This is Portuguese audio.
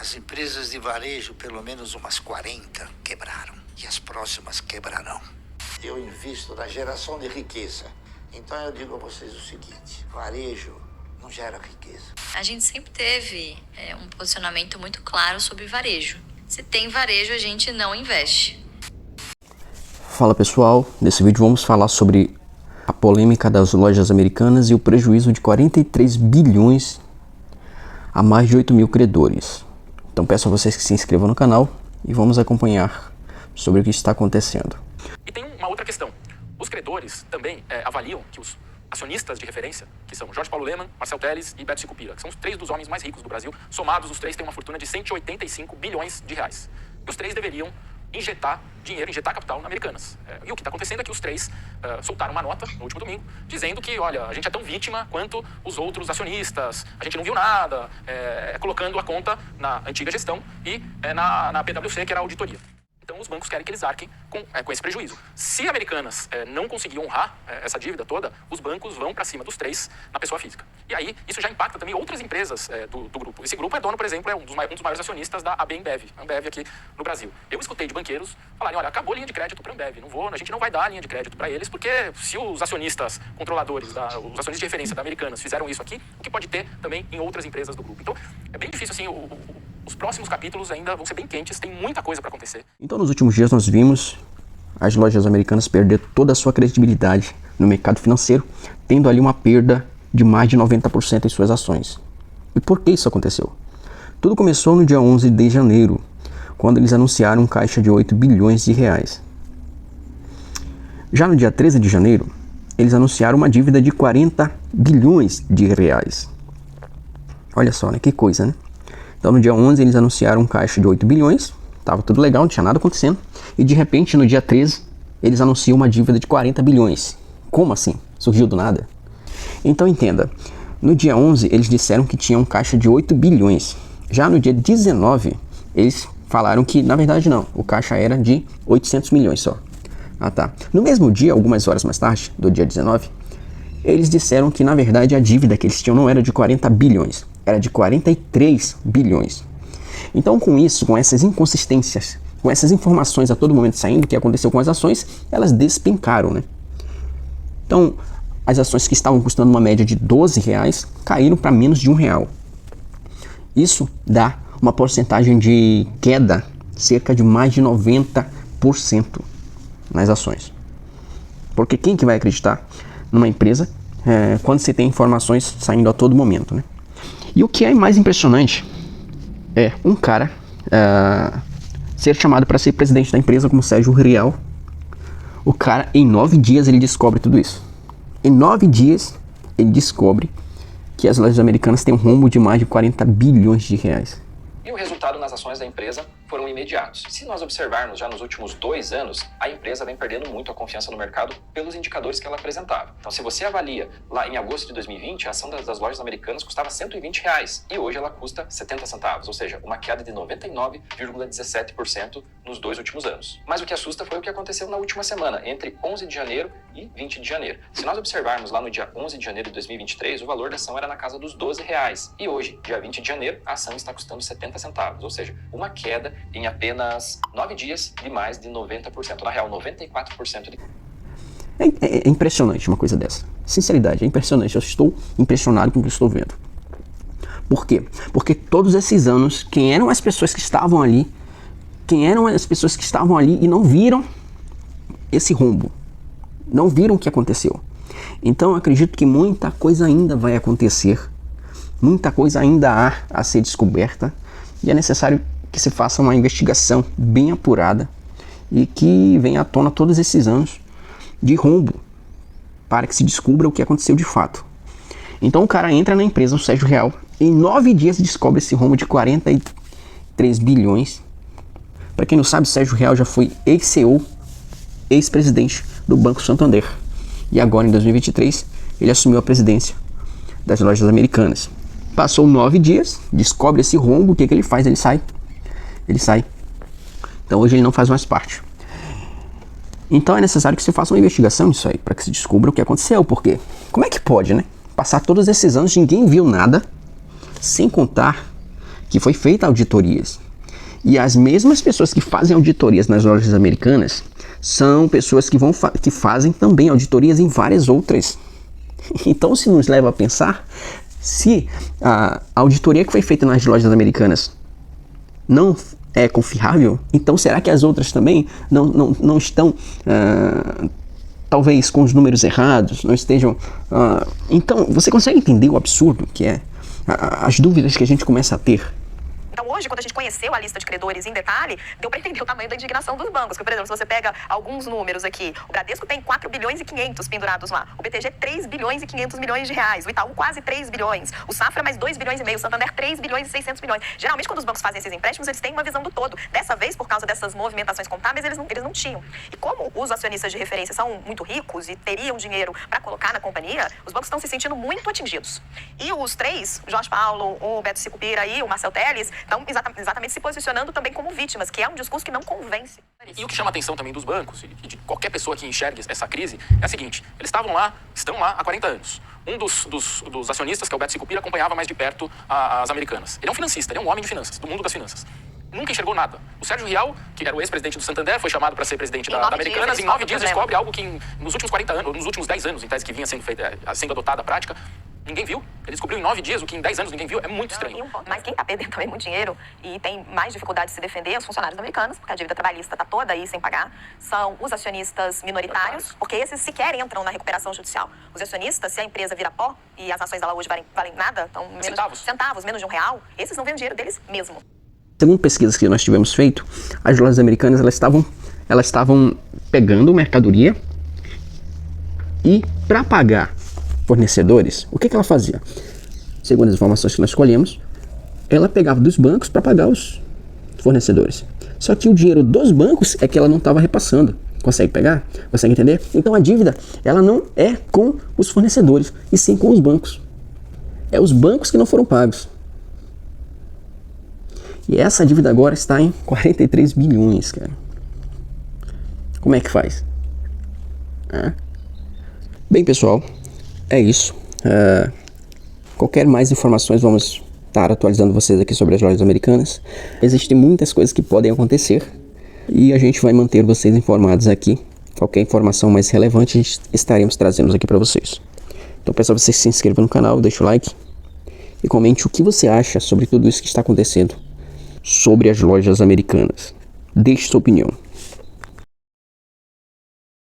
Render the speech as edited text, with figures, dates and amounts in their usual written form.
As empresas de varejo, pelo menos umas 40, quebraram. E as próximas quebrarão. Eu invisto na geração de riqueza. Então eu digo a vocês o seguinte: varejo não gera riqueza. A gente sempre teve um posicionamento muito claro sobre varejo. Se tem varejo, a gente não investe. Fala pessoal, nesse vídeo vamos falar sobre a polêmica das lojas americanas e o prejuízo de 43 bilhões a mais de 8 mil credores. Então peço a vocês que se inscrevam no canal e vamos acompanhar sobre o que está acontecendo. E tem uma outra questão. Os credores também avaliam que os acionistas de referência, que são Jorge Paulo Lemann, Marcel Telles e Beto Sicupira, que são os três dos homens mais ricos do Brasil, somados os três têm uma fortuna de 185 bilhões de reais. E os três deveriam injetar dinheiro, injetar capital na Americanas. E o que está acontecendo é que os três soltaram uma nota no último domingo, dizendo que, olha, a gente é tão vítima quanto os outros acionistas, a gente não viu nada, colocando a conta na antiga gestão e na PwC, que era a auditoria. Então os bancos querem que eles arquem com esse prejuízo. Se a Americanas não conseguir honrar essa dívida toda, os bancos vão para cima dos três na pessoa física. E aí isso já impacta também outras empresas do grupo. Esse grupo é dono, por exemplo, um dos maiores acionistas da AB InBev, Ambev aqui no Brasil. Eu escutei de banqueiros falarem, olha, acabou a linha de crédito para a Ambev, a gente não vai dar a linha de crédito para eles, porque se os acionistas controladores, os acionistas de referência da Americanas fizeram isso aqui, o que pode ter também em outras empresas do grupo. Então é bem difícil assim, os próximos capítulos ainda vão ser bem quentes, tem muita coisa para acontecer. Então nos últimos dias nós vimos as lojas americanas perder toda a sua credibilidade no mercado financeiro, tendo ali uma perda de mais de 90% em suas ações. E por que isso aconteceu? Tudo começou no dia 11 de janeiro, quando eles anunciaram um caixa de 8 bilhões de reais. Já no dia 13 de janeiro, eles anunciaram uma dívida de 40 bilhões de reais. Olha só, né? Que coisa, né? Então no dia 11 eles anunciaram um caixa de 8 bilhões, estava tudo legal, não tinha nada acontecendo. E de repente no dia 13 eles anunciam uma dívida de 40 bilhões. Como assim? Surgiu do nada? Então entenda, no dia 11 eles disseram que tinha um caixa de 8 bilhões. Já no dia 19 eles falaram que na verdade não, o caixa era de 800 milhões só. Ah tá. No mesmo dia, algumas horas mais tarde, do dia 19, eles disseram que na verdade a dívida que eles tinham não era de 40 bilhões, era de 43 bilhões. Então com isso, com essas inconsistências, com essas informações a todo momento saindo, o que aconteceu com as ações, elas despencaram, né? Então as ações que estavam custando uma média de 12 reais caíram para menos de R$1. Isso dá uma porcentagem de queda cerca de mais de 90% nas ações. Porque quem que vai acreditar numa empresa quando você tem informações saindo a todo momento, né? E o que é mais impressionante é um cara ser chamado para ser presidente da empresa como Sérgio Rial. O cara, em 9 dias, ele descobre tudo isso. Em 9 dias, ele descobre que as lojas americanas têm um rombo de mais de 40 bilhões de reais. E o resultado nas ações da empresa foram imediatos. Se nós observarmos já nos últimos 2 anos, a empresa vem perdendo muito a confiança no mercado pelos indicadores que ela apresentava. Então, se você avalia lá em agosto de 2020, a ação das lojas americanas custava R$120 e hoje ela custa 70 centavos, ou seja, uma queda de 99,17% nos 2 últimos anos. Mas o que assusta foi o que aconteceu na última semana, entre 11 de janeiro e 20 de janeiro. Se nós observarmos lá no dia 11 de janeiro de 2023, o valor da ação era na casa dos R$12 e hoje, dia 20 de janeiro, a ação está custando 70 centavos, ou seja, uma queda em apenas 9 dias de mais de 90%, na real 94% de... É impressionante uma coisa dessa. Sinceridade, é impressionante. Eu estou impressionado com o que estou vendo. Por quê? Porque todos esses anos, quem eram as pessoas que estavam ali e não viram esse rombo? Não viram o que aconteceu? Então eu acredito que muita coisa ainda vai acontecer, muita coisa ainda há a ser descoberta e é necessário que se faça uma investigação bem apurada e que venha à tona todos esses anos de rombo para que se descubra o que aconteceu de fato. Então o cara entra na empresa, o Sérgio Rial, em 9 dias descobre esse rombo de 43 bilhões. Para quem não sabe, Sérgio Rial já foi ex-CEO, ex-presidente do Banco Santander. E agora, em 2023, ele assumiu a presidência das lojas americanas. Passou 9 dias, descobre esse rombo, o que ele faz? Ele sai. Então hoje ele não faz mais parte. Então é necessário que se faça uma investigação nisso aí, para que se descubra o que aconteceu, porque como é que pode, né? Passar todos esses anos, ninguém viu nada, sem contar que foi feita auditorias. E as mesmas pessoas que fazem auditorias nas lojas americanas são pessoas que fazem também auditorias em várias outras. Então, se nos leva a pensar, se a auditoria que foi feita nas lojas americanas não é confiável, então será que as outras também não estão, talvez, com os números errados, não estejam... Então, você consegue entender o absurdo que é? As dúvidas que a gente começa a ter. Então hoje, quando a gente conheceu a lista de credores em detalhe, deu para entender o tamanho da indignação dos bancos. Porque, por exemplo, se você pega alguns números aqui, o Bradesco tem 4 bilhões e 500 pendurados lá, o BTG 3 bilhões e 500 milhões de reais, o Itaú quase 3 bilhões, o Safra mais 2 bilhões e meio, o Santander 3 bilhões e 600 milhões. Geralmente, quando os bancos fazem esses empréstimos, eles têm uma visão do todo. Dessa vez, por causa dessas movimentações contábeis, eles não tinham. E como os acionistas de referência são muito ricos e teriam dinheiro para colocar na companhia, os bancos estão se sentindo muito atingidos. E os três, o Jorge Paulo, o Beto Sicupira e o Marcel Telles, estão exatamente se posicionando também como vítimas, que é um discurso que não convence. E o que chama a atenção também dos bancos e de qualquer pessoa que enxergue essa crise é a seguinte: eles estão lá há 40 anos. Um dos acionistas, que é o Beto Sicupira, acompanhava mais de perto as americanas. Ele é um financista, ele é um homem de finanças, do mundo das finanças. Nunca enxergou nada. O Sérgio Rial, que era o ex-presidente do Santander, foi chamado para ser presidente da Americanas. Em 9 dias descobre algo que nos últimos 40 anos, ou nos últimos 10 anos, em tese que vinha sendo adotada a prática, ninguém viu. Ele descobriu em 9 dias o que em 10 anos ninguém viu. É muito estranho. Mas quem está perdendo também muito dinheiro e tem mais dificuldade de se defender é os funcionários americanos, porque a dívida trabalhista está toda aí sem pagar. São os acionistas minoritários, porque esses sequer entram na recuperação judicial. Os acionistas, se a empresa vira pó e as ações dela hoje valem nada, então centavos, menos de R$1, esses não vêem o dinheiro deles mesmo. Segundo pesquisas que nós tivemos feito, as lojas americanas elas estavam pegando mercadoria e, para pagar fornecedores, o que ela fazia? Segundo as informações que nós escolhemos, ela pegava dos bancos para pagar os fornecedores. Só que o dinheiro dos bancos é que ela não estava repassando. Consegue pegar? Consegue entender? Então a dívida, ela não é com os fornecedores, e sim com os bancos. É os bancos que não foram pagos. E essa dívida agora está em 43 bilhões, cara. Como é que faz? Bem, pessoal, é isso. Qualquer mais informações, vamos estar atualizando vocês aqui sobre as lojas americanas. Existem muitas coisas que podem acontecer e a gente vai manter vocês informados aqui. Qualquer informação mais relevante, estaremos trazendo aqui para vocês. Então, peço a vocês que se inscrevam no canal, deixe o like e comente o que você acha sobre tudo isso que está acontecendo sobre as lojas americanas. Deixe sua opinião.